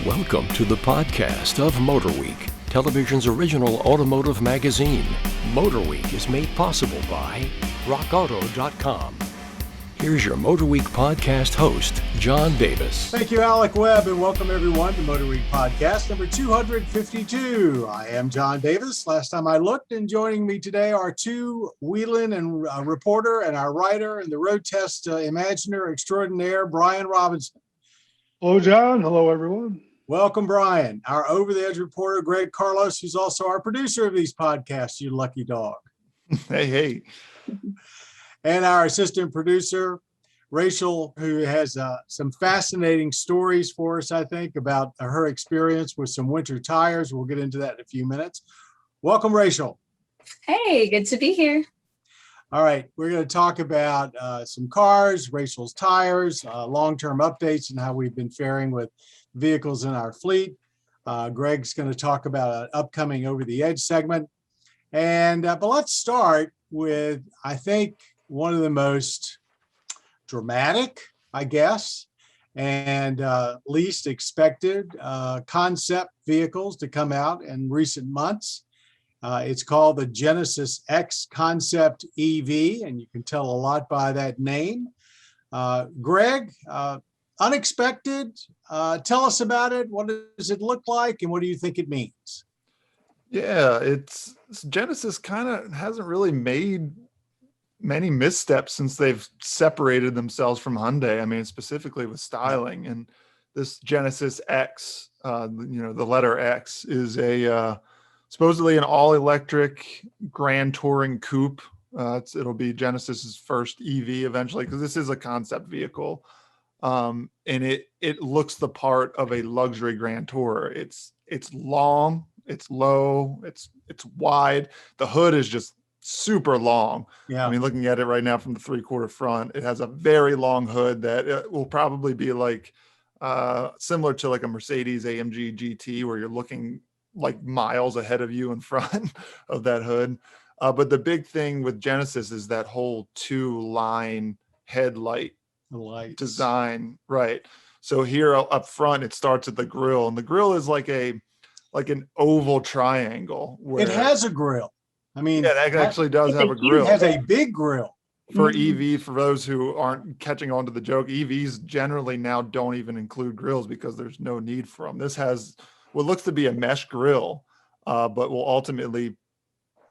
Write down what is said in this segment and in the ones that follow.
Welcome to the podcast of MotorWeek, television's original automotive magazine. MotorWeek is made possible by rockauto.com. Here's your MotorWeek podcast host, John Davis. Thank you, Alec Webb, and welcome everyone to MotorWeek podcast number 252. I am John Davis. Last time I looked, and joining me today are two Wheeling and reporter and our writer and the road test imaginer extraordinaire, Brian Robinson. Hello, John. Hello, everyone. Welcome, Brian. Our over-the-edge reporter, Greg Carlos, who's also our producer of these podcasts, you lucky dog. Hey. And our assistant producer, Rachel, who has some fascinating stories for us, I think, about her experience with some winter tires. We'll get into that in a few minutes. Welcome, Rachel. Hey, good to be here. All right, we're going to talk about some cars, Rachel's tires, long-term updates, and how we've been faring with vehicles in our fleet. Greg's going to talk about an upcoming Over the Edge segment. But let's start with, I think, one of the most dramatic, I guess, and least expected concept vehicles to come out in recent months. It's called the Genesis X Concept EV, and you can tell a lot by that name. Greg, unexpected. Tell us about it. What does it look like, and what do you think it means? Yeah, it's Genesis kind of hasn't really made many missteps since they've separated themselves from Hyundai. I mean, specifically with styling. And this Genesis X, the letter X, is a supposedly an all-electric grand touring coupe. It'll be Genesis's first EV eventually, because this is a concept vehicle. And it looks the part of a luxury grand tourer. It's long, it's low, it's wide. The hood is just super long. Yeah. I mean, looking at it right now from the 3/4 front, it has a very long hood that it will probably be like similar to like a Mercedes AMG GT, where you're looking like miles ahead of you in front of that hood. But the big thing with Genesis is that whole 2-line headlight design, right? So here up front, it starts at the grille, and the grille is like an oval triangle. Where it has a grille. I mean, yeah, it actually does have a grill. It has a big grill. For EV, for those who aren't catching on to the joke, EVs generally now don't even include grills because there's no need for them. This has what looks to be a mesh grill, but will ultimately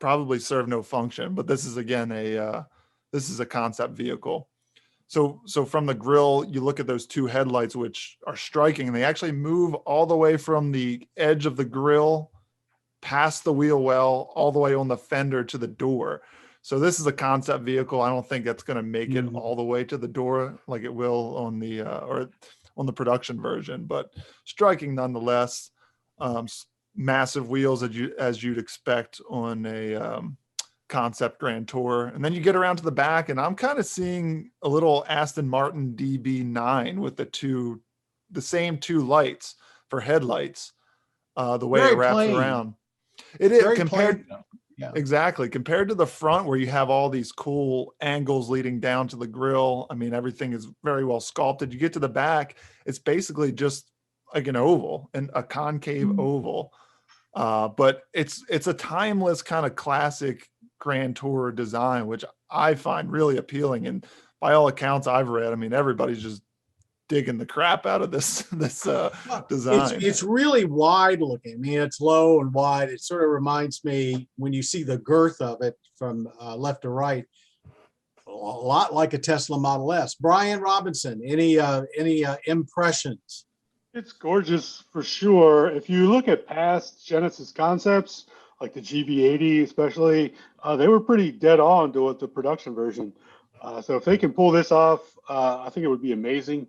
probably serve no function. But this is again this is a concept vehicle. So from the grill, you look at those two headlights, which are striking, and they actually move all the way from the edge of the grill past the wheel well, all the way on the fender to the door. So this is a concept vehicle. I don't think that's going to make it all the way to the door like it will on the or on the production version, but striking nonetheless. Massive wheels as you'd expect on a concept grand tour. And then you get around to the back, and I'm kind of seeing a little Aston Martin DB9 with the same two lights for headlights, the way Very it wraps plain. around. It is Very compared plain. Yeah. Exactly. Compared to the front, where you have all these cool angles leading down to the grill. I mean, everything is very well sculpted. You get to the back, it's basically just like an oval, and a concave oval. But it's a timeless kind of classic grand tourer design, which I find really appealing. And by all accounts I've read, I mean, everybody's just digging the crap out of this design. It's really wide looking. I mean, it's low and wide. It sort of reminds me, when you see the girth of it from left to right, a lot like a Tesla Model S. Brian Robinson, any impressions? It's gorgeous for sure. If you look at past Genesis concepts, like the GV80 especially, they were pretty dead on to the production version. So if they can pull this off, I think it would be amazing.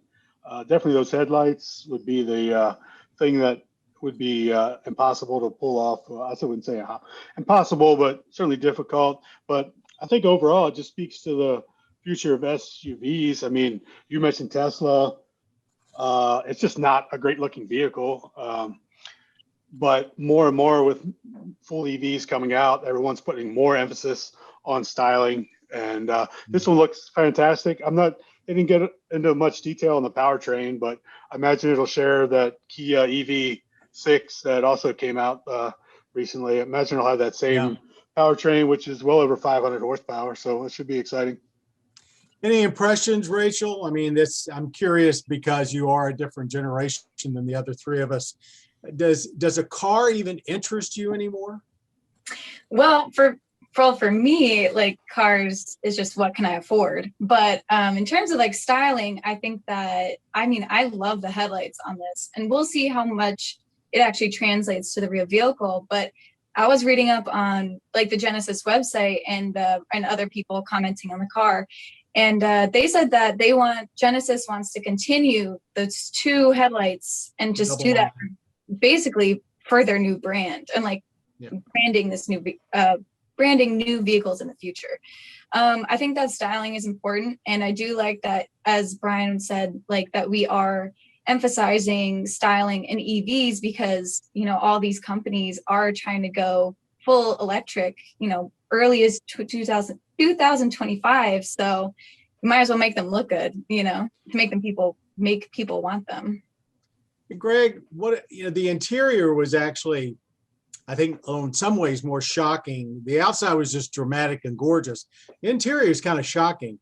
Definitely those headlights would be the thing that would be impossible to pull off. I wouldn't say impossible, but certainly difficult. But I think overall, it just speaks to the future of SUVs. I mean, you mentioned Tesla. It's just not a great looking vehicle. But more and more with full EVs coming out, everyone's putting more emphasis on styling And this one looks fantastic. They didn't get into much detail on the powertrain, but I imagine it'll share that Kia EV6 that also came out recently. I imagine it'll have that same powertrain, which is well over 500 horsepower. So it should be exciting. Any impressions, Rachel? I mean, I'm curious because you are a different generation than the other three of us. Does a car even interest you anymore? Well, for me, like cars is just what can I afford? But in terms of like styling, I think that, I love the headlights on this, and we'll see how much it actually translates to the real vehicle. But I was reading up on like the Genesis website and other people commenting on the car. And they said that Genesis wants to continue those two headlights and just do that basically for their new brand and like branding new vehicles in the future. I think that styling is important. And I do like that, as Brian said, like that we are emphasizing styling in EVs because, all these companies are trying to go full electric, early as 2025. So you might as well make them look good, to make people want them. Greg, the interior was actually, I think, in some ways more shocking. The outside was just dramatic and gorgeous. The interior is kind of shocking.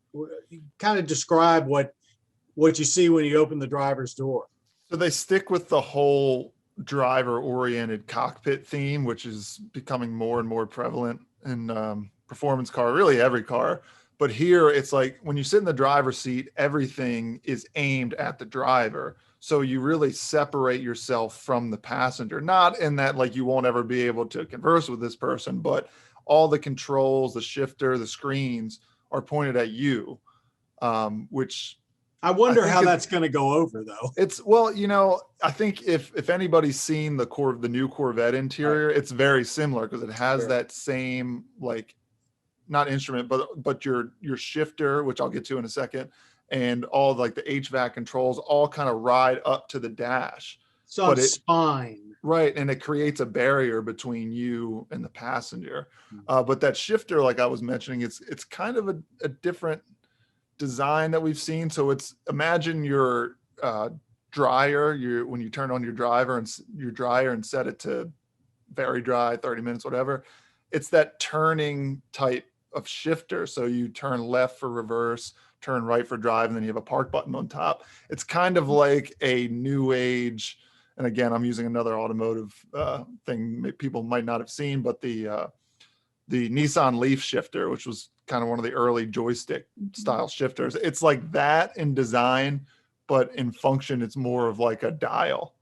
Kind of describe what you see when you open the driver's door. So they stick with the whole driver-oriented cockpit theme, which is becoming more and more prevalent in performance car, really every car. But here it's like when you sit in the driver's seat, everything is aimed at the driver. So you really separate yourself from the passenger, not in that like you won't ever be able to converse with this person, but all the controls, the shifter, the screens are pointed at you, which I wonder how that's going to go over though. I think if anybody's seen the new Corvette interior, right, it's very similar because it has that same like, not instrument, but your shifter, which I'll get to in a second, and all like the HVAC controls all kind of ride up to the dash. So spine. Right. And it creates a barrier between you and the passenger. But that shifter, like I was mentioning, it's kind of a different design that we've seen. So imagine your dryer, when you turn on your dryer and set it to very dry, 30 minutes, whatever, it's that turning type of shifter. So you turn left for reverse, turn right for drive, and then you have a park button on top. It's kind of like a new age, and again, I'm using another automotive thing people might not have seen, but the Nissan Leaf shifter, which was kind of one of the early joystick style shifters. It's like that in design, but in function, it's more of like a dial.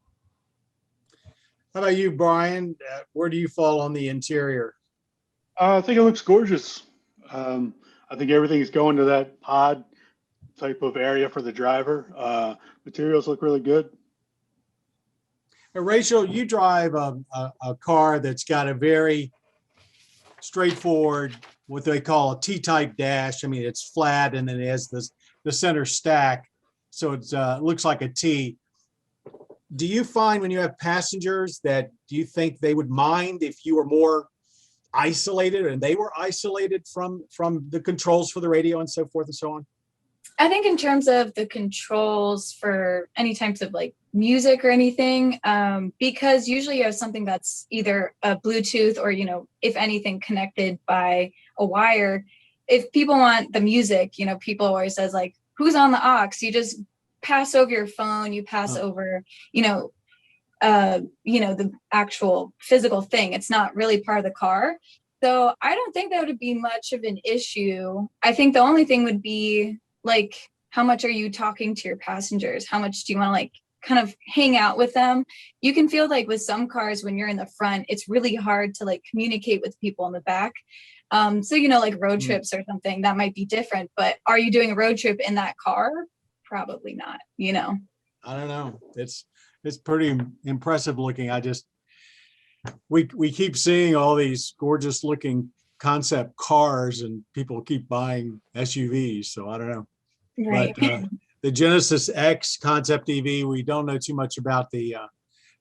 How about you, Brian? Where do you fall on the interior? I think it looks gorgeous. I think everything is going to that pod type of area for the driver. Materials look really good. Rachel, you drive a car that's got a very straightforward, what they call a T-type dash. I mean, it's flat and then it has the center stack. So it looks like a T. Do you find when you have passengers do you think they would mind if you were more isolated and they were isolated from the controls for the radio and so forth and so on? I think in terms of the controls for any types of like music or anything, because usually you have something that's either a Bluetooth or, if anything connected by a wire. If people want the music, people always says like, who's on the aux? You just pass over your phone, you pass over, the actual physical thing. It's not really part of the car. So I don't think that would be much of an issue. I think the only thing would be like, how much are you talking to your passengers? How much do you want to like kind of hang out with them? You can feel like with some cars when you're in the front, it's really hard to like communicate with people in the back. So, like road trips or something, that might be different. But are you doing a road trip in that car? Probably not, I don't know. It's pretty impressive looking. We keep seeing all these gorgeous looking concept cars and people keep buying SUVs. So I don't know. Right. But the Genesis X concept EV, we don't know too much about the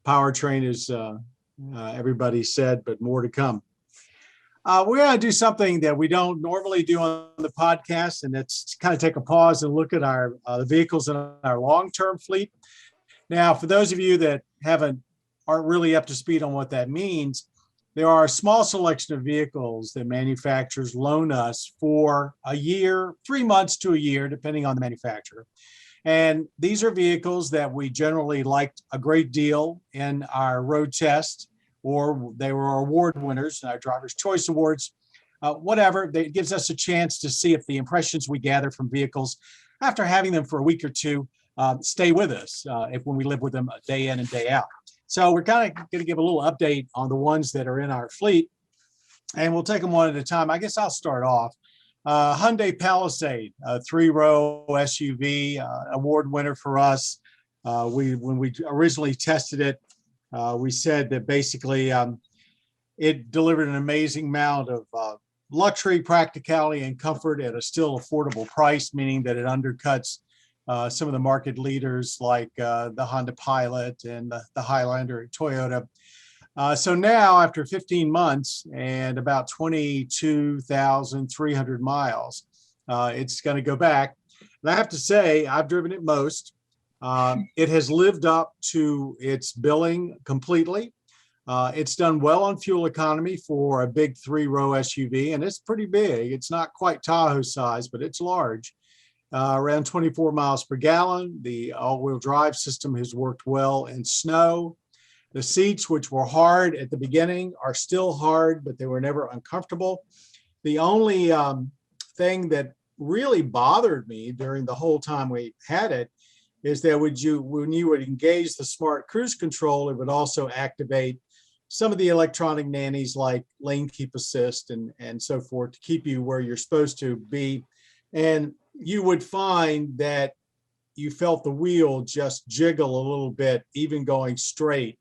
powertrain, as everybody said, but more to come. We're going to do something that we don't normally do on the podcast, and that's kind of take a pause and look at our the vehicles in our long-term fleet. Now, for those of you that aren't really up to speed on what that means, there are a small selection of vehicles that manufacturers loan us for a year, 3 months to a year, depending on the manufacturer. And these are vehicles that we generally liked a great deal in our road test, or they were award winners in our Driver's Choice Awards, whatever. It gives us a chance to see if the impressions we gather from vehicles after having them for a week or two stay with us when we live with them day in and day out. So we're kind of going to give a little update on the ones that are in our fleet, and we'll take them one at a time. I guess I'll start off. Hyundai Palisade, a 3-row SUV, award winner for us. When we originally tested it, we said that basically it delivered an amazing amount of luxury, practicality, and comfort at a still affordable price, meaning that it undercuts some of the market leaders like the Honda Pilot and the Highlander at Toyota. So now, after 15 months and about 22,300 miles, it's going to go back. And I have to say, I've driven it most. It has lived up to its billing completely. It's done well on fuel economy for a big 3-row SUV, and it's pretty big. It's not quite Tahoe size, but it's large. Around 24 miles per gallon. The all-wheel drive system has worked well in snow. The seats, which were hard at the beginning, are still hard, but they were never uncomfortable. The only thing that really bothered me during the whole time we had it is that when you would engage the smart cruise control, it would also activate some of the electronic nannies like lane keep assist and so forth to keep you where you're supposed to be. And you would find that you felt the wheel just jiggle a little bit, even going straight.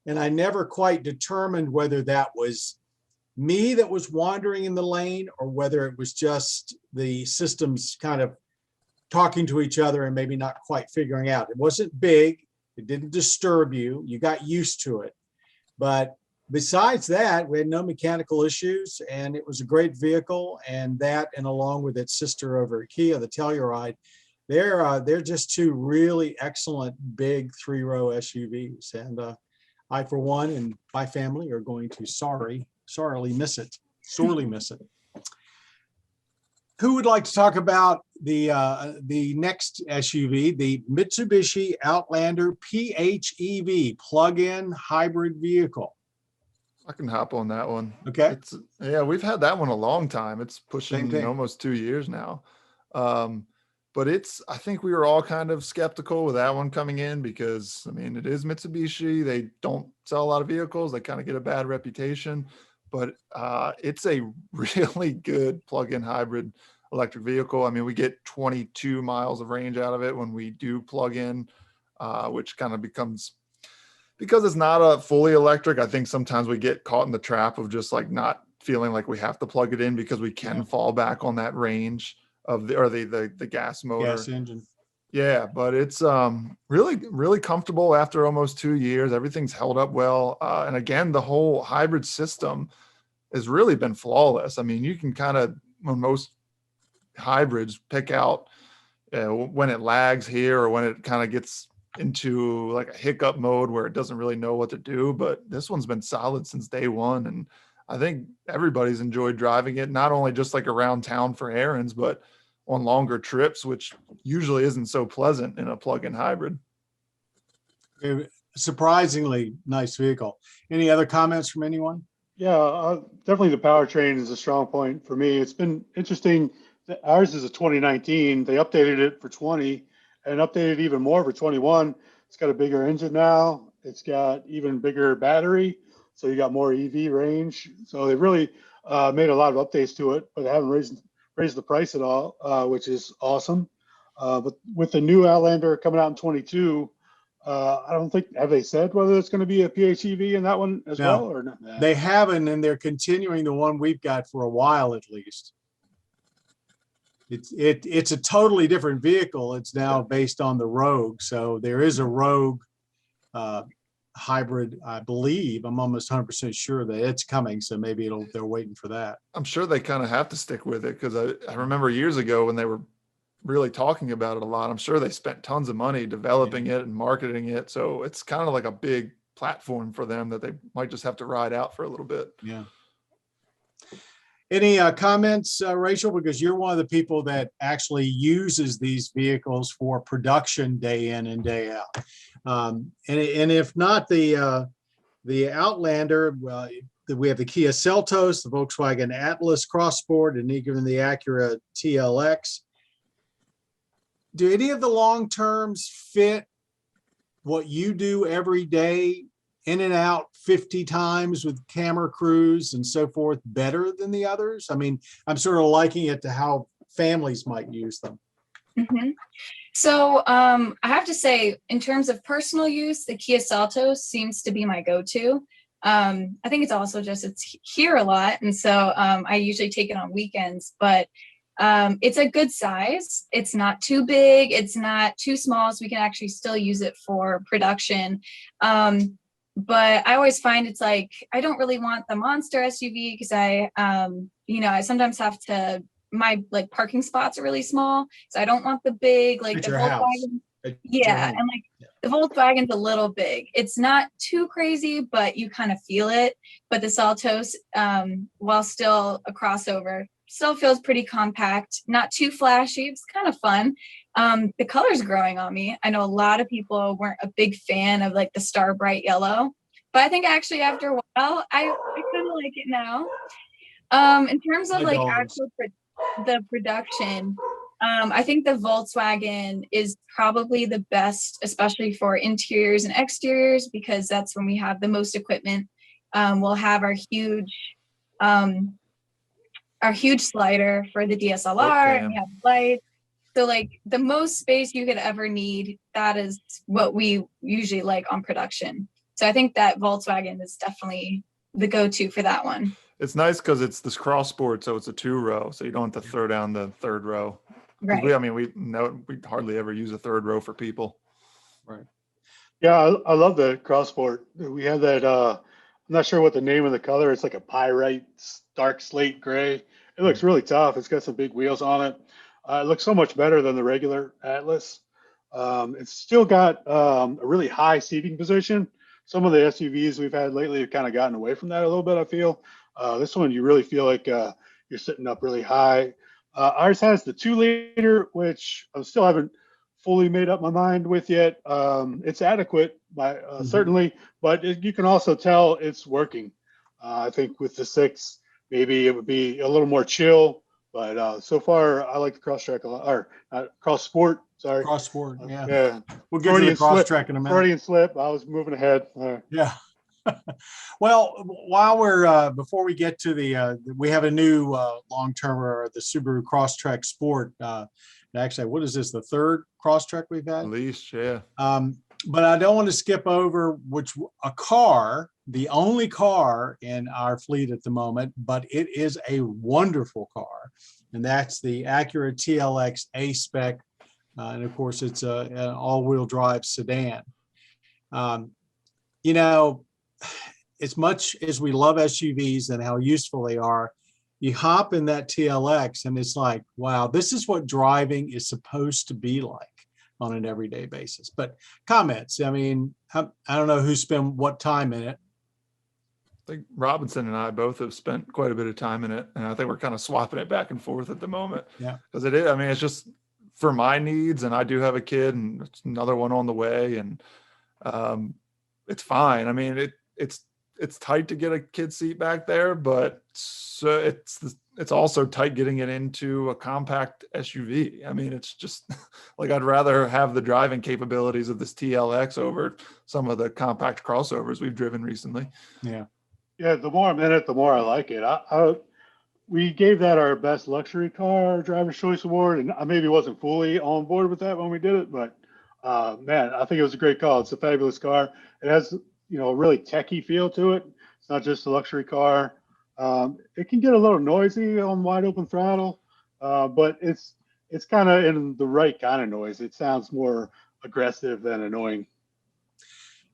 And I never quite determined whether that was me that was wandering in the lane or whether it was just the systems kind of talking to each other and maybe not quite figuring out. It wasn't big. It didn't disturb you. You got used to it. But besides that, we had no mechanical issues, and it was a great vehicle. And that, and along with its sister over at Kia, the Telluride, they're just two really excellent big 3-row SUVs. And I, for one, and my family are going to sorely miss it. Who would like to talk about the next SUV, the Mitsubishi Outlander PHEV plug-in hybrid vehicle? I can hop on that one. Okay. Yeah, we've had that one a long time. It's pushing almost 2 years now. But I think we were all kind of skeptical with that one coming in because, I mean, it is Mitsubishi. They don't sell a lot of vehicles. They kind of get a bad reputation. But it's a really good plug-in hybrid electric vehicle. I mean, we get 22 miles of range out of it when we do plug in, which kind of becomes, because it's not a fully electric, I think sometimes we get caught in the trap of just like not feeling like we have to plug it in because we can fall back on that range of the gas motor. Gas engine. Yeah, but it's really, really comfortable after almost 2 years. Everything's held up well. And again, the whole hybrid system has really been flawless. I mean, you can kind of, when most hybrids, pick out when it lags here or when it kind of gets into like a hiccup mode where it doesn't really know what to do. But this one's been solid since day one. And I think everybody's enjoyed driving it, not only just like around town for errands, but on longer trips, which usually isn't so pleasant in a plug-in hybrid. Surprisingly nice vehicle. Any other comments from anyone? Yeah, definitely the powertrain is a strong point for me. It's been interesting. Ours is a 2019. They updated it for 20 and updated even more for 21. It's got a bigger engine now. It's got even bigger battery. So you got more EV range. So they really made a lot of updates to it, but they haven't raised the price at all, which is awesome. But with the new Outlander coming out in 22, I don't think, have they said whether it's going to be a PHEV in that one as well or not? They haven't, and they're continuing the one we've got for a while at least. It's a totally different vehicle. It's now based on the Rogue. So there is a Rogue hybrid, I believe. I'm almost 100% sure that it's coming. So maybe they're waiting for that. I'm sure they kind of have to stick with it because I remember years ago when they were really talking about it a lot. I'm sure they spent tons of money developing it and marketing it. So it's kind of like a big platform for them that they might just have to ride out for a little bit. Yeah. Any comments, Rachel? Because you're one of the people that actually uses these vehicles for production day in and day out. And if not the Outlander, we have the Kia Seltos, the Volkswagen Atlas Cross Sport, and even the Acura TLX. Do any of the long terms fit what you do every day, in and out 50 times with camera crews and so forth, better than the others? I mean, I'm sort of liking it to how families might use them. Mm-hmm. So I have to say, in terms of personal use, the Kia Seltos seems to be my go-to. I think it's also just, it's here a lot. And so I usually take it on weekends, but it's a good size. It's not too big. It's not too small. So we can actually still use it for production. But I always find it's like, I don't really want the monster SUV because I sometimes have to, my like parking spots are really small. So I don't want the big, like At the your house. Volkswagen. Yeah. And like the Volkswagen's a little big. It's not too crazy, but you kind of feel it. But the Seltos, while still a crossover, still feels pretty compact, not too flashy. It's kind of fun. The color's growing on me. I know a lot of people weren't a big fan of like the star bright yellow, but I think actually after a while, I kind of like it now. In terms of like actual the production, I think the Volkswagen is probably the best, especially for interiors and exteriors, because that's when we have the most equipment. We'll have our huge slider for the DSLR, and we have lights. So like the most space you could ever need, that is what we usually like on production. So I think that Volkswagen is definitely the go-to for that one. It's nice because it's this cross sport, so it's a 2-row, so you don't have to throw down the third row. Right. We hardly ever use a third row for people. Right. Yeah, I love the cross sport. We have that, I'm not sure what the name of the color. It's like a pyrite, dark slate gray. It looks really tough. It's got some big wheels on it. It looks so much better than the regular Atlas. It's still got a really high seating position. Some of the SUVs we've had lately have kind of gotten away from that a little bit, I feel. This one, you really feel like you're sitting up really high. Ours has the 2-liter, which I still haven't fully made up my mind with yet. It's adequate, certainly, but you can also tell it's working. I think with the 6, maybe it would be a little more chill, but so far I like the Crosstrek a lot, or Cross Sport. Sorry, Cross Sport. Yeah. Yeah. We'll get to the Crosstrek in a minute. Freudian slip. I was moving ahead. Yeah. Well, while we're before we get to we have a new long-term, the Subaru Crosstrek Sport. Actually, what is this? The third Crosstrek we've had? At least, yeah. But I don't want to skip over the only car in our fleet at the moment, but it is a wonderful car, and that's the Acura TLX A-Spec, and of course it's an all-wheel drive sedan. As much as we love SUVs and how useful they are, you hop in that TLX and it's like, wow, this is what driving is supposed to be like on an everyday basis. But comments, I mean, I don't know who spent what time in it. I think Robinson and I both have spent quite a bit of time in it, and I think we're kind of swapping it back and forth at the moment. Yeah. Because it is, I mean, it's just for my needs, and I do have a kid and it's another one on the way, and it's fine. I mean, it's tight to get a kid seat back there, but it's also tight getting it into a compact SUV. I mean, it's just like I'd rather have the driving capabilities of this TLX over some of the compact crossovers we've driven recently. Yeah. Yeah, the more I'm in it, the more I like it. We gave that our best luxury car driver's choice award, and I maybe wasn't fully on board with that when we did it, but man, I think it was a great call. It's a fabulous car. It has, a really techie feel to it. It's not just a luxury car. It can get a little noisy on wide open throttle, but it's kind of in the right kind of noise. It sounds more aggressive than annoying.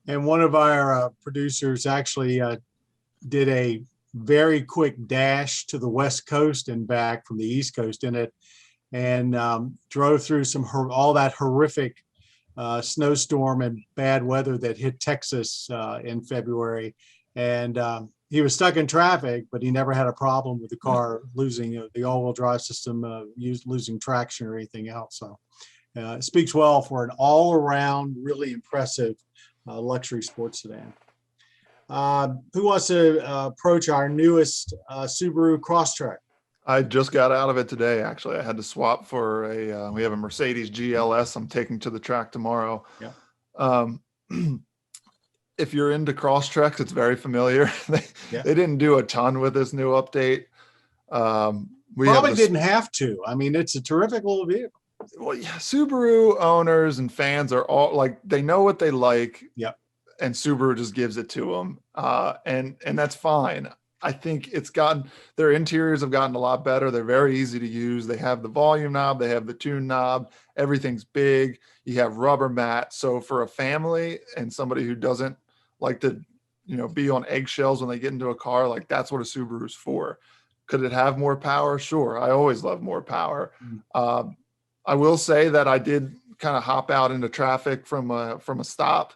And one of our producers actually did a very quick dash to the West Coast and back from the East Coast in it, and drove through all that horrific snowstorm and bad weather that hit Texas in February. And he was stuck in traffic, but he never had a problem with the car losing the all-wheel drive system, losing traction or anything else. So it speaks well for an all-around, really impressive luxury sports sedan. Who wants to approach our newest Subaru Crosstrek? I just got out of it today, actually. I had to swap for we have a Mercedes GLS I'm taking to the track tomorrow. Yeah. If you're into Crosstreks, it's very familiar. They didn't do a ton with this new update. Probably didn't have to. I mean, it's a terrific little vehicle. Well, yeah, Subaru owners and fans are all like, they know what they like. Yep. And Subaru just gives it to them. And that's fine. I think their interiors have gotten a lot better. They're very easy to use. They have the volume knob, they have the tune knob, everything's big. You have rubber mats. So for a family and somebody who doesn't like to, be on eggshells when they get into a car, like that's what a Subaru's for. Could it have more power? Sure. I always love more power. I will say that I did kind of hop out into traffic from a stop,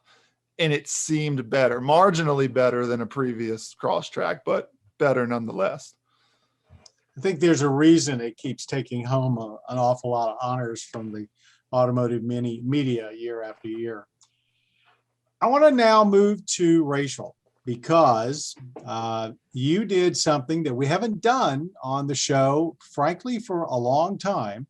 and it seemed better, marginally better than a previous Crosstrek, but better nonetheless. I think there's a reason it keeps taking home an awful lot of honors from the automotive media year after year. I want to now move to Rachel, because you did something that we haven't done on the show, frankly, for a long time.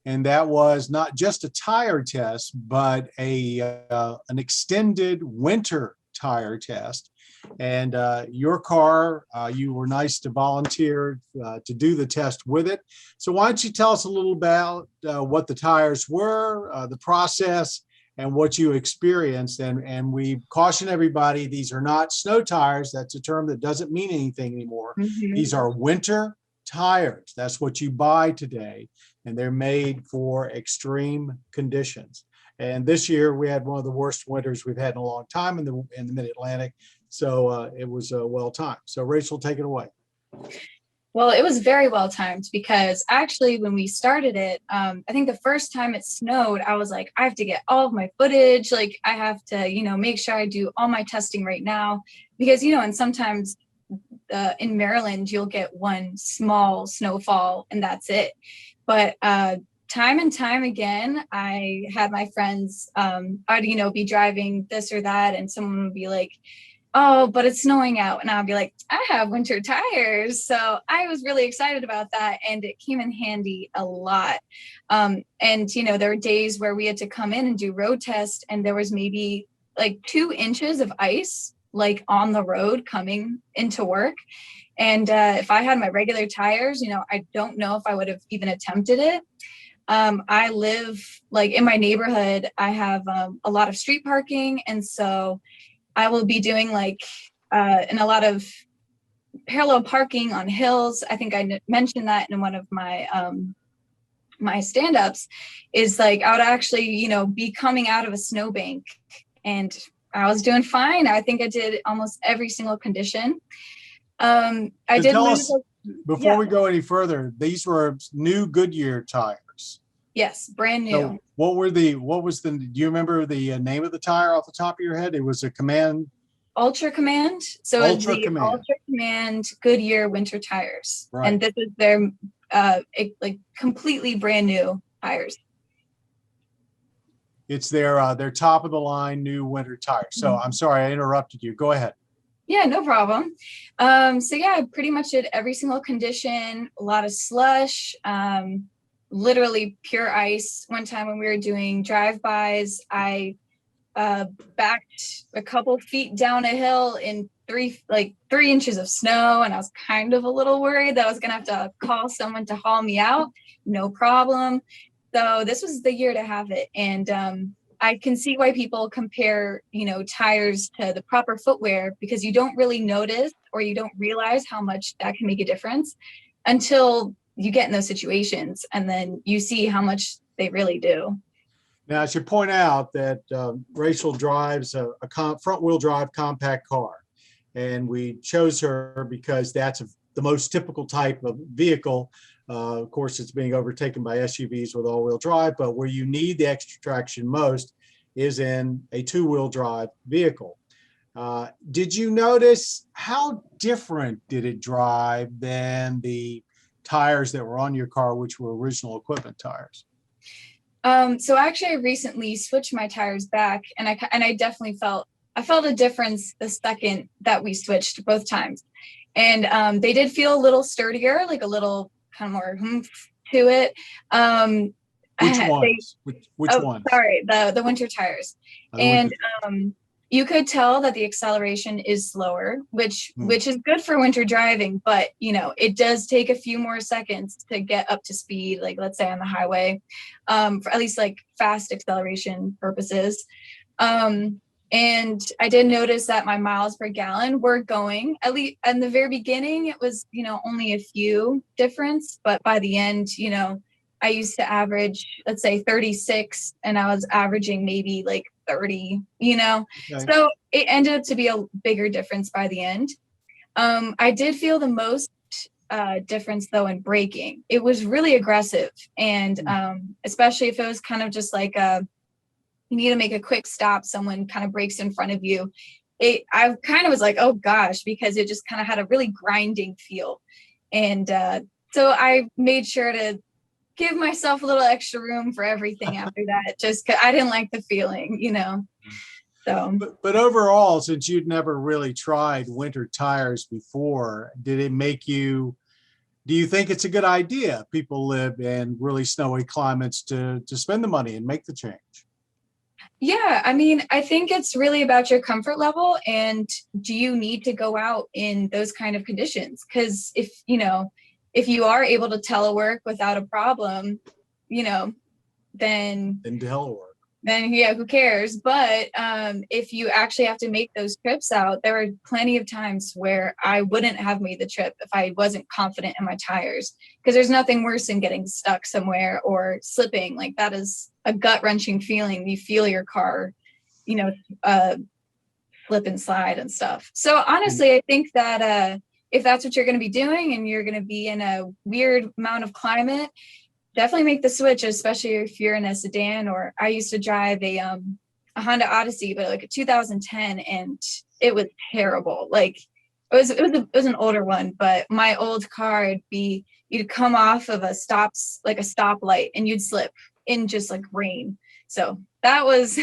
And that was not just a tire test, but an extended winter tire test. And your car, you were nice to volunteer to do the test with it. So why don't you tell us a little about what the tires were, the process, and what you experienced. And we caution everybody, these are not snow tires. That's a term that doesn't mean anything anymore. Mm-hmm. These are winter tires. That's what you buy today. And they're made for extreme conditions. And this year we had one of the worst winters we've had in a long time in the Mid-Atlantic. So it was well timed. So Rachel, take it away. Well, it was very well timed, because actually when we started it, I think the first time it snowed, I was like, I have to get all of my footage. Like I have to, make sure I do all my testing right now, because, and sometimes in Maryland, you'll get one small snowfall and that's it. But time and time again, I had my friends, I'd, be driving this or that, and someone would be like, oh, but it's snowing out. And I'll be like, I have winter tires. So I was really excited about that. And it came in handy a lot. And, there were days where we had to come in and do road tests, and there was maybe like 2 inches of ice, like on the road coming into work. And if I had my regular tires, I don't know if I would have even attempted it. I live like in my neighborhood. I have a lot of street parking. And so I will be doing and a lot of parallel parking on hills. I think I mentioned that in one of my my stand-ups, is like I would actually, be coming out of a snowbank, and I was doing fine. I think I did almost every single condition. I did lose. Before we go any further, these were new Goodyear tires. Yes, brand new. So do you remember the name of the tire off the top of your head? It was a Ultra Command. So it's the Ultra Command Goodyear winter tires. Right. And this is their completely brand new tires. It's their top of the line new winter tires. So I'm sorry, I interrupted you. Go ahead. Yeah, no problem. So yeah, I pretty much did every single condition, a lot of slush, literally pure ice. One time when we were doing drive-bys, I backed a couple feet down a hill in 3 inches of snow, and I was kind of a little worried that I was gonna have to call someone to haul me out. No problem. So this was the year to have it. And I can see why people compare, tires to the proper footwear, because you don't really notice, or you don't realize how much that can make a difference until you get in those situations, and then you see how much they really do. Now, I should point out that Rachel drives a front-wheel drive compact car, and we chose her because that's the most typical type of vehicle. Of course, it's being overtaken by SUVs with all-wheel drive, but where you need the extra traction most is in a two-wheel drive vehicle. Did you notice how different did it drive than the tires that were on your car, which were original equipment tires? So actually I recently switched my tires back, and I definitely felt a difference the second that we switched both times. And they did feel a little sturdier, like a little kind of more oomph to it. Which ones? Which ones? Sorry, the winter tires. And you could tell that the acceleration is slower, which is good for winter driving, but you know, it does take a few more seconds to get up to speed, like let's say on the highway, for at least like fast acceleration purposes. And I did notice that my miles per gallon were going, at least in the very beginning, it was, you know, only a few difference, but by the end, you know, I used to average, let's say 36, and I was averaging maybe like 30, you know? Okay. So it ended up to be a bigger difference by the end. I did feel the most difference though in braking. It was really aggressive. And especially if it was kind of just like you need to make a quick stop, someone kind of brakes in front of you. I kind of was like, oh gosh, because it just kind of had a really grinding feel. And so I made sure to give myself a little extra room for everything after that, just 'cause I didn't like the feeling, you know. So but overall, since you'd never really tried winter tires before, did it make you, do you think it's a good idea people live in really snowy climates to spend the money and make the change? Yeah, I mean, I think it's really about your comfort level, and do you need to go out in those kind of conditions? Because if you are able to telework without a problem, you know, then telework. Then yeah, who cares? But if you actually have to make those trips out, there are plenty of times where I wouldn't have made the trip if I wasn't confident in my tires, because there's nothing worse than getting stuck somewhere or slipping. Like that is a gut-wrenching feeling. You feel your car, you know, slip and slide and stuff. So honestly, I think that if that's what you're going to be doing and you're going to be in a weird amount of climate, definitely make the switch, especially if you're in a sedan. Or I used to drive a Honda Odyssey, but like a 2010, and it was terrible. Like it was an older one, but my old car, you'd come off of a stoplight and you'd slip in just like rain. So that was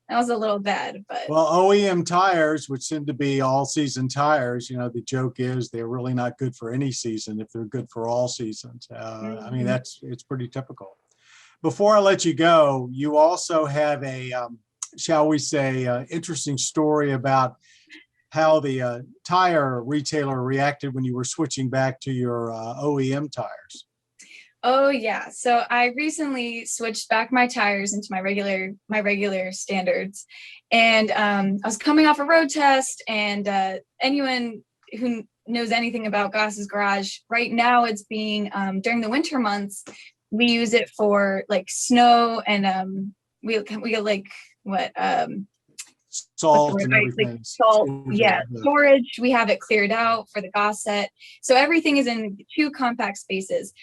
that was a little bad. But well, OEM tires, which seem to be all season tires, you know, the joke is they're really not good for any season if they're good for all seasons. I mean, it's pretty typical. Before I let you go, you also have a, shall we say, interesting story about how the tire retailer reacted when you were switching back to your OEM tires. Oh yeah. So I recently switched back my tires into my regular standards. And I was coming off a road test, and anyone who knows anything about Goss's Garage, right now it's being during the winter months, we use it for like snow, and we get like what salt and everything. Like salt, yeah, storage. We have it cleared out for the Goss set. So everything is in 2 compact spaces.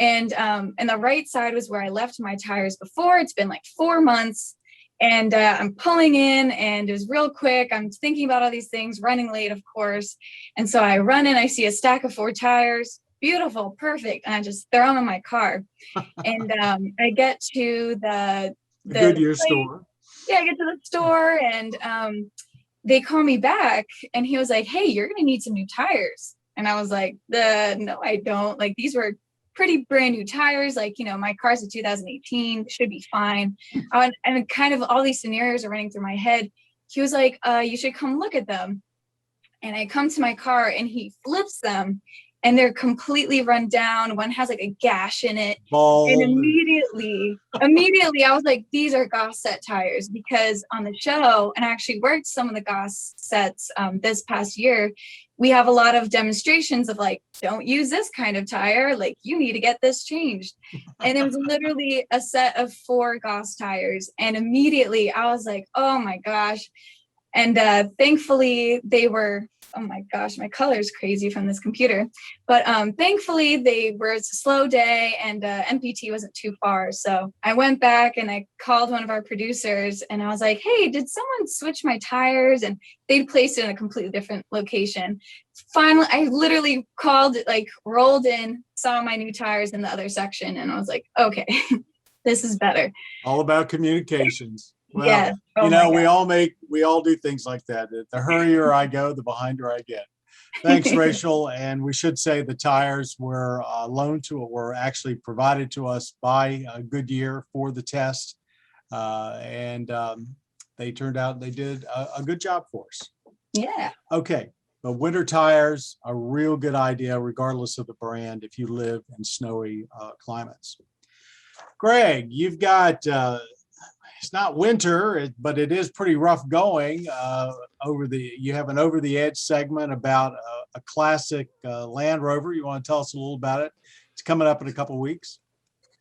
And the right side was where I left my tires before. It's been like 4 months, and I'm pulling in, and it was real quick. I'm thinking about all these things, running late, of course. And so I run in, I see a stack of 4 tires, beautiful, perfect. And I just throw them in my car. And I get to the Goodyear store. Yeah, I get to the store, and they call me back, and he was like, hey, you're going to need some new tires. And I was like, no, I don't. Like, these were pretty brand new tires. Like, you know, my car's a 2018, should be fine. And kind of all these scenarios are running through my head. He was like, you should come look at them. And I come to my car, and he flips them, and they're completely run down. One has like a gash in it. Bald. And immediately I was like, these are Goss set tires, because on the show, and I actually worked some of the Goss sets this past year, we have a lot of demonstrations of like, don't use this kind of tire. Like, you need to get this changed. And it was literally a set of 4 Goss tires. And immediately I was like, oh my gosh. And thankfully they were, oh my gosh, my color is crazy from this computer. But thankfully they were a slow day, and MPT wasn't too far. So I went back and I called one of our producers and I was like, hey, did someone switch my tires? And they placed it in a completely different location. Finally, I literally called, like rolled in, saw my new tires in the other section, and I was like, okay, this is better. All about communications. Well, Yeah. Oh you know, my we all do things like that. The hurrier I go, the behinder I get. Thanks, Rachel. And we should say the tires were were actually provided to us by Goodyear for the test. And they turned out they did a good job for us. Yeah. Okay. But winter tires, a real good idea, regardless of the brand, if you live in snowy climates. Greg, you've got, it's not winter, but it is pretty rough going. You have an over the edge segment about a classic Land Rover. You want to tell us a little about it? It's coming up in a couple of weeks.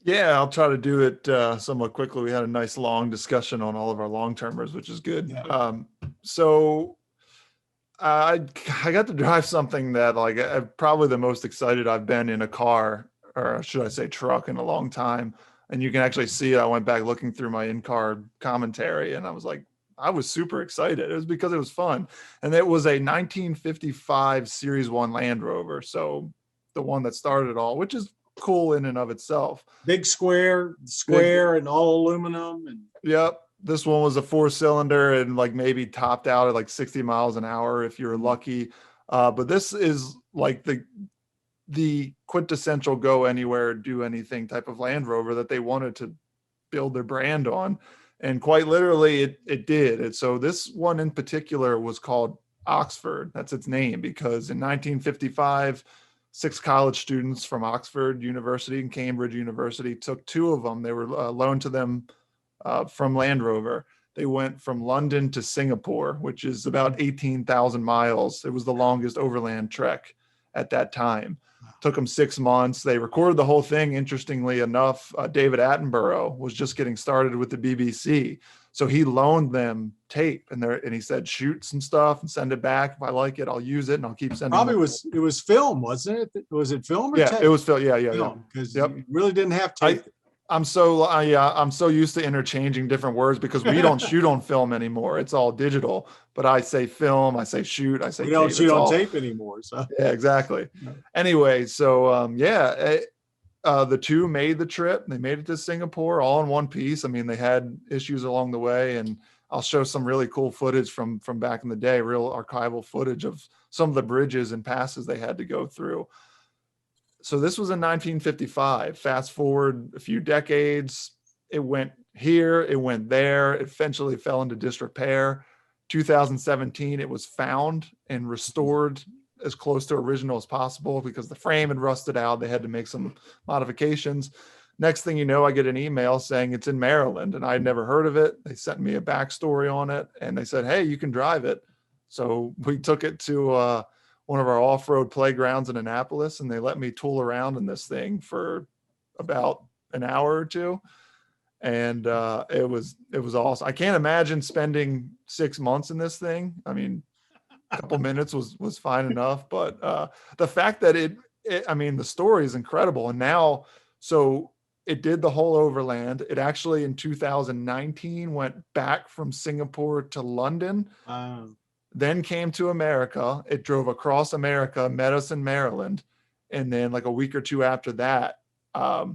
Yeah, I'll try to do it somewhat quickly. We had a nice long discussion on all of our long-termers, which is good. Yeah. So I got to drive something that, like, probably the most excited I've been in a car, or should I say truck, in a long time. And you can actually see it. I went back looking through my in-car commentary, and I was super excited. It was because it was fun. And it was a 1955 Series 1 Land Rover. So the one that started it all, which is cool in and of itself. Big square, and all aluminum. And Yep. This one was a 4-cylinder and like maybe topped out at like 60 miles an hour if you're lucky. But this is like the quintessential go anywhere, do anything type of Land Rover that they wanted to build their brand on. And quite literally it did. And so this one in particular was called Oxford. That's its name, because in 1955, 6 college students from Oxford University and Cambridge University took 2 of them. They were loaned to them from Land Rover. They went from London to Singapore, which is about 18,000 miles. It was the longest overland trek at that time. Took them 6 months. They recorded the whole thing. Interestingly enough, David Attenborough was just getting started with the BBC. So he loaned them tape, and he said, shoot some stuff and send it back. If I like it, I'll use it, and I'll keep sending probably it was film, wasn't it? Was it film or yeah, tape? it was film. Yeah. Because Yep. you really didn't have tape. I'm so used to interchanging different words because we don't shoot on film anymore. It's all digital. But I say film, I say shoot, I say we don't tape. shoot on tape anymore. So yeah, exactly. No. Anyway, so the 2 made the trip. They made it to Singapore all in one piece. I mean, they had issues along the way, and I'll show some really cool footage from back in the day, real archival footage of some of the bridges and passes they had to go through. So this was in 1955. Fast forward a few decades, it went here, it went there. It eventually fell into disrepair. 2017, it was found and restored as close to original as possible because the frame had rusted out. They had to make some modifications. Next thing you know, I get an email saying it's in Maryland, and I had never heard of it. They sent me a backstory on it, and they said, hey, you can drive it. So we took it to one of our off-road playgrounds in Annapolis, and they let me tool around in this thing for about an hour or 2. And it was awesome. I can't imagine spending 6 months in this thing. I mean, a couple minutes was fine enough, but the fact that the story is incredible. And now, so it did the whole overland. It actually in 2019 went back from Singapore to London. Then came to America. It drove across America, met us in Maryland. And then like a week or 2 after that, I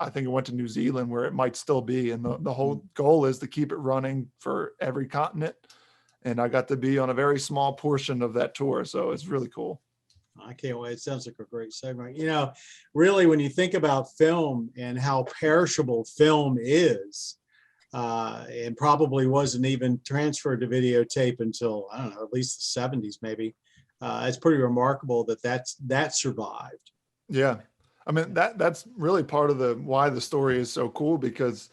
think it went to New Zealand, where it might still be. And the whole goal is to keep it running for every continent. And I got to be on a very small portion of that tour. So it's really cool. I can't wait. It sounds like a great segment. You know, really, when you think about film and how perishable film is, and probably wasn't even transferred to videotape until, I don't know, at least the 70s maybe. it's pretty remarkable that survived. Yeah. I mean, that's really part of why the story is so cool, because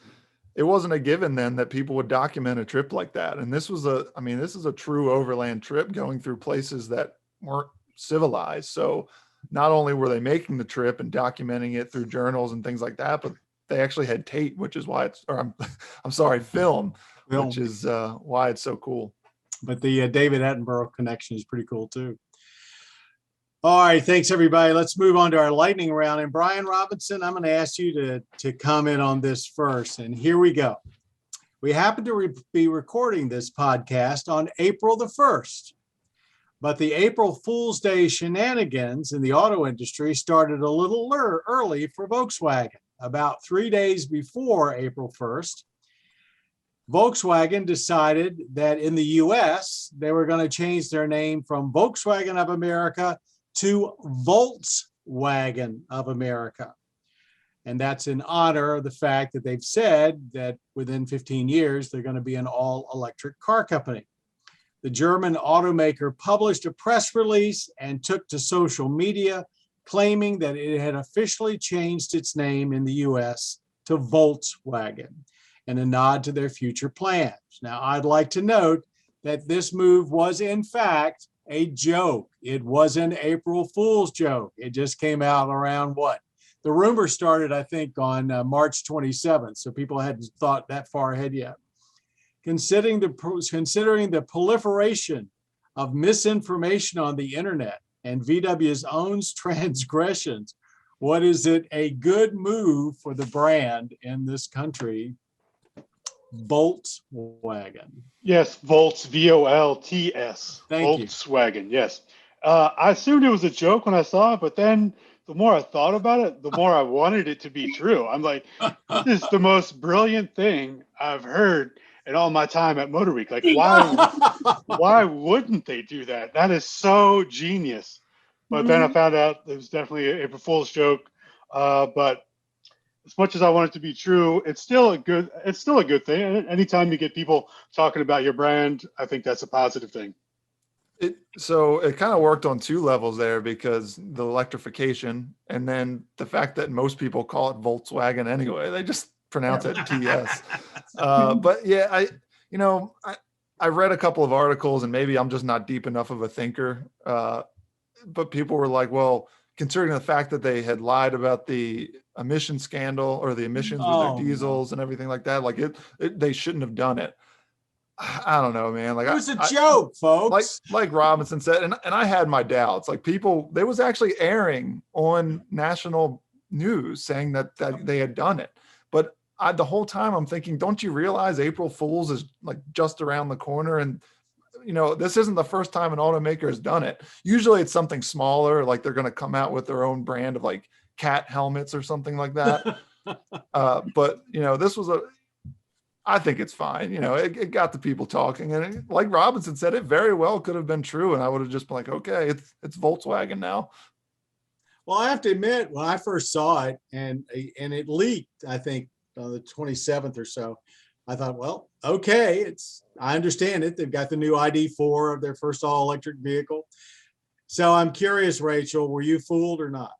it wasn't a given then that people would document a trip like that. And this is a true overland trip going through places that weren't civilized. So not only were they making the trip and documenting it through journals and things like that, but they actually had tape, which is why I'm sorry, film, which is why it's so cool. But the David Attenborough connection is pretty cool too. All right, thanks everybody. Let's move on to our lightning round. And Brian Robinson, I'm going to ask you to comment on this first. And here we go. We happen to be recording this podcast on April the 1st. But the April Fool's Day shenanigans in the auto industry started a little early for Volkswagen. About 3 days before April 1st, Volkswagen decided that in the US, they were going to change their name from Volkswagen of America to Volkswagen of America. And that's in honor of the fact that they've said that within 15 years, they're going to be an all-electric car company. The German automaker published a press release and took to social media claiming that it had officially changed its name in the US to Volkswagen in a nod to their future plans. Now, I'd like to note that this move was in fact a joke. It was an April Fool's joke. It just came out around what? The rumor started, I think, on March 27th, so people hadn't thought that far ahead yet. Considering the proliferation of misinformation on the internet and VW's own transgressions, what is it a good move for the brand in this country? Volkswagen. Yes, Volts, Volts. Thank you. Volkswagen, yes. I assumed it was a joke when I saw it, but then the more I thought about it, the more I wanted it to be true. I'm like, this is the most brilliant thing I've heard in all my time at MotorWeek. Like, why wouldn't they do that? That is so genius. But then I found out it was definitely a April Fool's joke. But as much as I want it to be true, it's still a good thing. Anytime you get people talking about your brand, I think that's a positive thing. So it kind of worked on two levels there, because the electrification and then the fact that most people call it Volkswagen anyway. They just pronounce it TS. But yeah, I read a couple of articles, and maybe I'm just not deep enough of a thinker. But people were like, well, considering the fact that they had lied about the emission scandal or the emissions with their diesels and everything like that, like they shouldn't have done it. I don't know, man. Like, it was a joke, folks. Like Robinson said, and I had my doubts. Like, they was actually airing on national news saying that they had done it. But the whole time I'm thinking, don't you realize April Fool's is like just around the corner? And this isn't the first time an automaker has done it. Usually it's something smaller, like they're going to come out with their own brand of like cat helmets or something like that. But this was I think it's fine. It got the people talking, and like Robinson said, it very well could have been true. And I would have just been like, okay, it's Volkswagen now. Well, I have to admit, when I first saw it and it leaked, I think on the 27th or so, I thought, well, okay, I understand it. They've got the new ID4 of their first all-electric vehicle. So I'm curious, Rachel, were you fooled or not?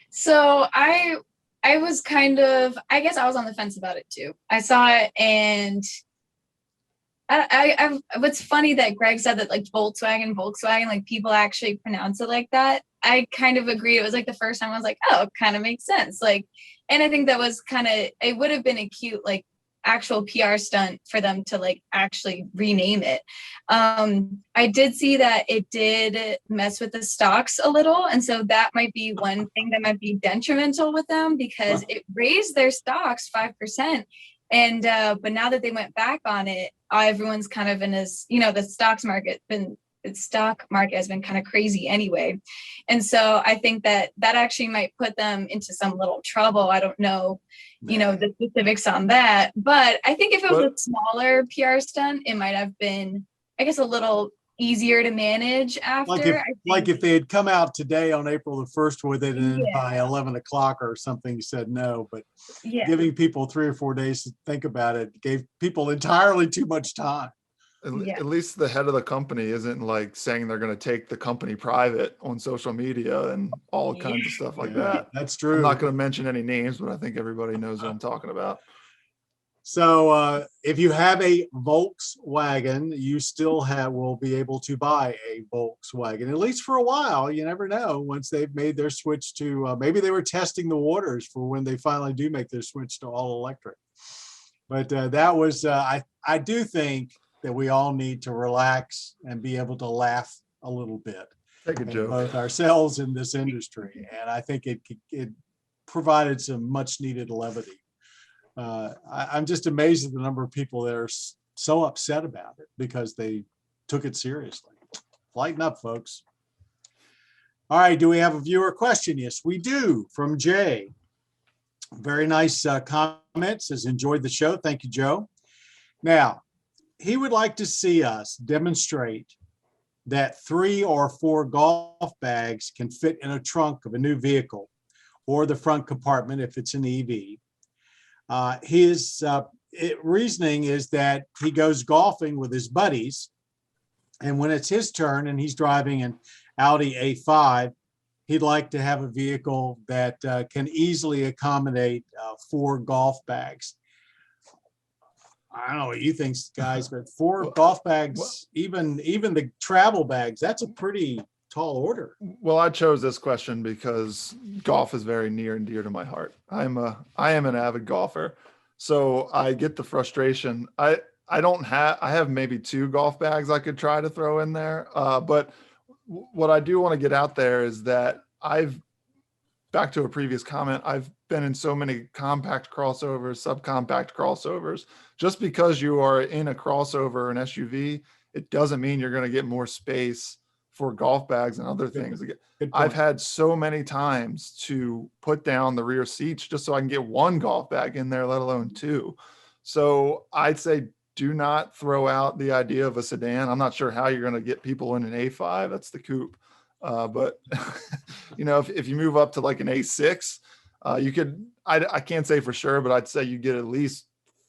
So I was I guess I was on the fence about it too. I saw it, and I what's funny that Greg said that like Volkswagen, like people actually pronounce it like that. I kind of agree. It was like the first time I was like, oh, it kind of makes sense. Like, and I think that was it would have been a cute, like, actual PR stunt for them to like actually rename it. I did see that it did mess with the stocks a little. And so that might be one thing that might be detrimental with them, because it raised their stocks 5%. And, but now that they went back on it, everyone's kind of in this, the stock market has been kind of crazy anyway. And so I think that actually might put them into some little trouble. I don't know, the specifics on that, but I think if it was a smaller PR stunt, it might have been, I guess, a little easier to manage after. Like if they had come out today on April the 1st with it, and by 11 o'clock or something said no, but giving people 3 or 4 days to think about it gave people entirely too much time. Yeah. At least the head of the company isn't like saying they're going to take the company private on social media and all kinds of stuff like that. That's I'm true. not going to mention any names, but I think everybody knows what I'm talking about. So if you have a Volkswagen, you still will be able to buy a Volkswagen, at least for a while. You never know once they've made their switch to, maybe they were testing the waters for when they finally do make their switch to all electric. But that was, I do think that we all need to relax and be able to laugh a little bit. Take a joke. Both ourselves in this industry. And I think it provided some much needed levity. I'm just amazed at the number of people that are so upset about it because they took it seriously. Lighten up, folks. All right, do we have a viewer question? Yes, we do, from Jay. Very nice comment, says enjoyed the show. Thank you, Joe. Now, he would like to see us demonstrate that 3 or 4 golf bags can fit in a trunk of a new vehicle or the front compartment if it's an EV. His reasoning is that he goes golfing with his buddies, and when it's his turn and he's driving an Audi A5, he'd like to have a vehicle that can easily accommodate 4 golf bags. I don't know what you think, guys, but 4 golf bags, even the travel bags, that's a pretty tall order. Well, I chose this question because golf is very near and dear to my heart. I am an avid golfer, so I get the frustration. I have maybe 2 golf bags I could try to throw in there, but what I do want to get out there is that back to a previous comment, I've been in so many compact crossovers, subcompact crossovers. Just because you are in a crossover or an SUV, it doesn't mean you're going to get more space for golf bags and other things. I've had so many times to put down the rear seats just so I can get 1 golf bag in there, let alone 2. So I'd say do not throw out the idea of a sedan. I'm not sure how you're going to get people in an A5. That's the coupe. But if you move up to like an A6, you could, I can't say for sure, but I'd say you get at least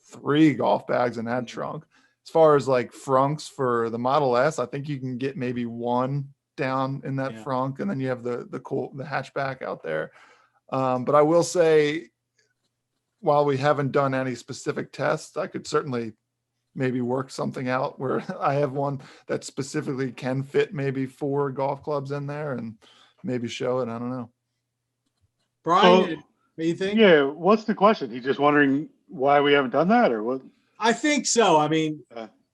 3 golf bags in that trunk. As far as like frunks for the Model S, I think you can get maybe 1 down in that frunk, and then you have the hatchback out there. But I will say, while we haven't done any specific tests, I could certainly maybe work something out where I have one that specifically can fit maybe 4 golf clubs in there and maybe show it. I don't know. Brian, what do you think? Yeah, what's the question? He's just wondering why we haven't done that, or what? I think so. I mean,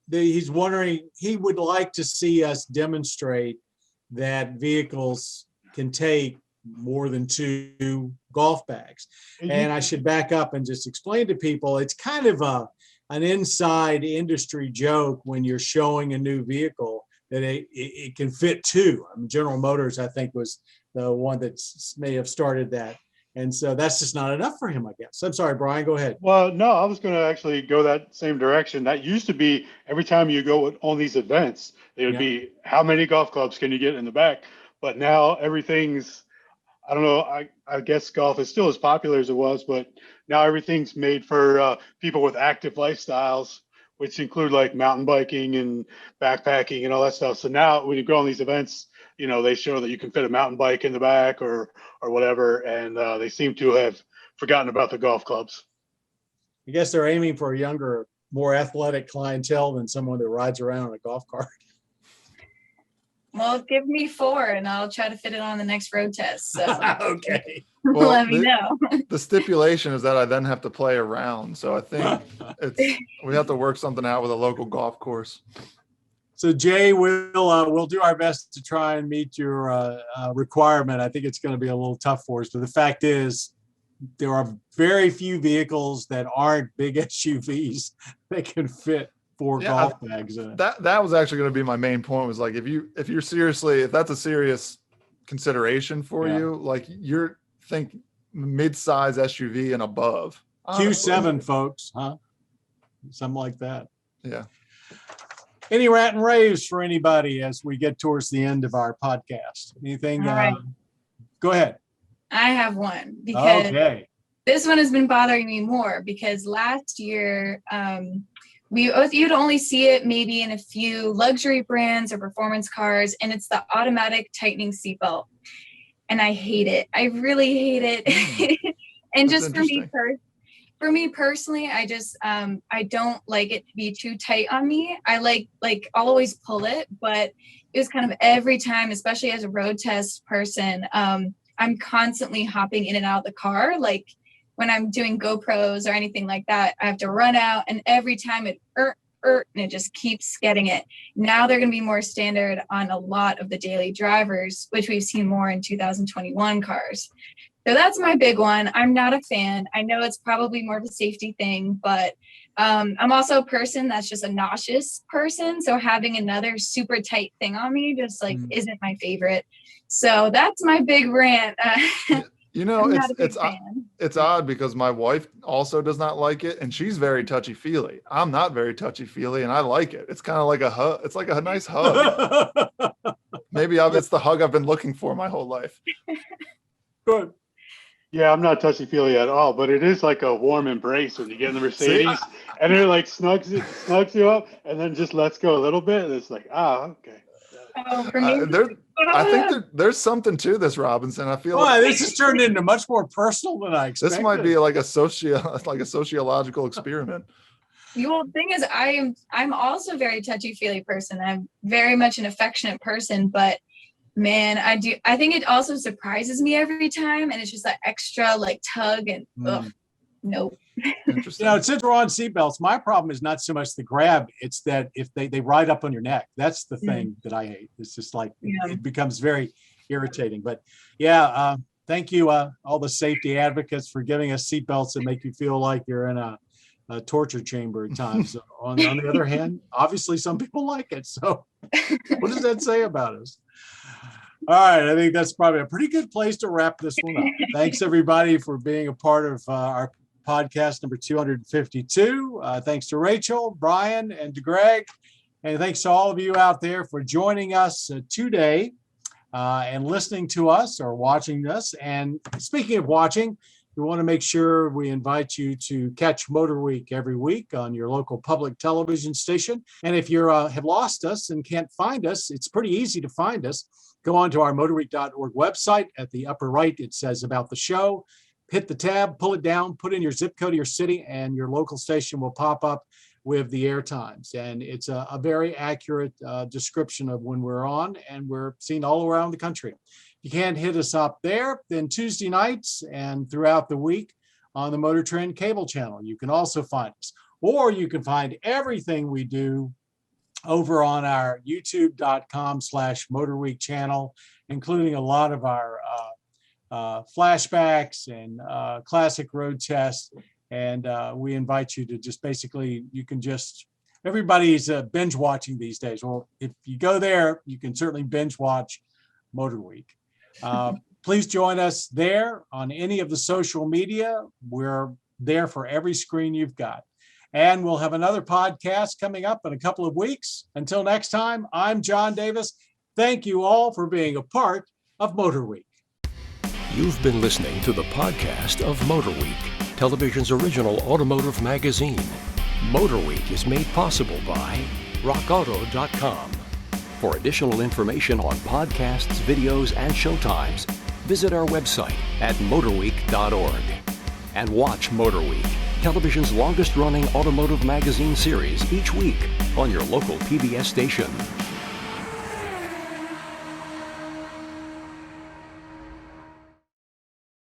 he's wondering, he would like to see us demonstrate that vehicles can take more than 2 golf bags. And I should back up and just explain to people, it's kind of an inside industry joke when you're showing a new vehicle that it can fit 2. I mean, General Motors, I think, was the one that may have started that. And so that's just not enough for him, I guess. I'm sorry, Brian, go ahead. Well, no, I was going to actually go that same direction. That used to be every time you go on these events, it would be how many golf clubs can you get in the back? But now everything's, I don't know, I guess golf is still as popular as it was, but now everything's made for people with active lifestyles, which include like mountain biking and backpacking and all that stuff. So now when you go on these events, they show that you can fit a mountain bike in the back or whatever. And they seem to have forgotten about the golf clubs. I guess they're aiming for a younger, more athletic clientele than someone that rides around in a golf cart. Well, give me 4 and I'll try to fit it on the next road test. So Okay. Well, let me know. The stipulation is that I then have to play around. So I think we have to work something out with a local golf course. So Jay, we'll do our best to try and meet your requirement. I think it's going to be a little tough for us, but the fact is there are very few vehicles that aren't big SUVs that can fit 4 golf bags in it. That was actually going to be my main point, was like, if that's a serious consideration for you, like you're think mid-size SUV and above. Q7, folks, huh? Something like that. Yeah. Any rant and raves for anybody as we get towards the end of our podcast? Anything? All right. Go ahead. I have one because this one has been bothering me more because last year you'd only see it maybe in a few luxury brands or performance cars, and it's the automatic tightening seatbelt. And I hate it. I really hate it. And That's just for me personally, I just I don't like it to be too tight on me. I like I'll always pull it, but it was kind of every time, especially as a road test person, I'm constantly hopping in and out of the car. Like when I'm doing GoPros or anything like that, I have to run out, and every time it and it just keeps getting it. Now they're going to be more standard on a lot of the daily drivers, which we've seen more in 2021 cars. So that's my big one. I'm not a fan. I know it's probably more of a safety thing, but I'm also a person that's just a nauseous person. So having another super tight thing on me just like isn't my favorite. So that's my big rant. You know, it's odd because my wife also does not like it, and she's very touchy-feely. I'm not very touchy-feely, and I like it. It's kind of like a hug. It's like a nice hug. Maybe it's the hug I've been looking for my whole life. Good. Yeah, I'm not touchy-feely at all, but it is like a warm embrace when you get in the Mercedes, and it like snugs you up, and then just lets go a little bit, and it's like, okay. Oh, for me, I think there's something to this, Robinson. I feel like this has turned into much more personal than I expected. this might be like a sociological experiment. The old thing is I'm also a very touchy-feely person. I'm very much an affectionate person, but man, I think it also surprises me every time, and it's just that extra like tug and nope. Interesting. Since we're on seatbelts, my problem is not so much the grab, it's that if they ride up on your neck, that's the thing that I hate. It's just like it becomes very irritating. But thank you all the safety advocates for giving us seatbelts that make you feel like you're in a torture chamber at times. on the other hand, obviously some people like it. So what does that say about us? All right, I think that's probably a pretty good place to wrap this one up. Thanks everybody for being a part of our podcast number 252. Thanks to Rachel, Brian, and to Greg. And thanks to all of you out there for joining us today and listening to us or watching us. And speaking of watching, we want to make sure we invite you to catch MotorWeek every week on your local public television station. And if you have lost us and can't find us, it's pretty easy to find us. Go on to our motorweek.org website. At the upper right, it says about the show. Hit the tab, pull it down, put in your zip code of your city, and your local station will pop up with the air times. And it's a very accurate description of when we're on, and we're seen all around the country. If you can't hit us up there, then Tuesday nights and throughout the week on the Motor Trend cable channel, you can also find us. Or you can find everything we do over on our youtube.com/MotorWeek channel, including a lot of our flashbacks and classic road tests. And we invite you to just basically, everybody's binge watching these days. Well, if you go there, you can certainly binge watch MotorWeek. Please join us there on any of the social media. We're there for every screen you've got. And we'll have another podcast coming up in a couple of weeks. Until next time, I'm John Davis. Thank you all for being a part of MotorWeek. You've been listening to the podcast of MotorWeek, television's original automotive magazine. MotorWeek is made possible by rockauto.com. For additional information on podcasts, videos, and showtimes, visit our website at motorweek.org. And watch MotorWeek, television's longest-running automotive magazine series, each week on your local PBS station.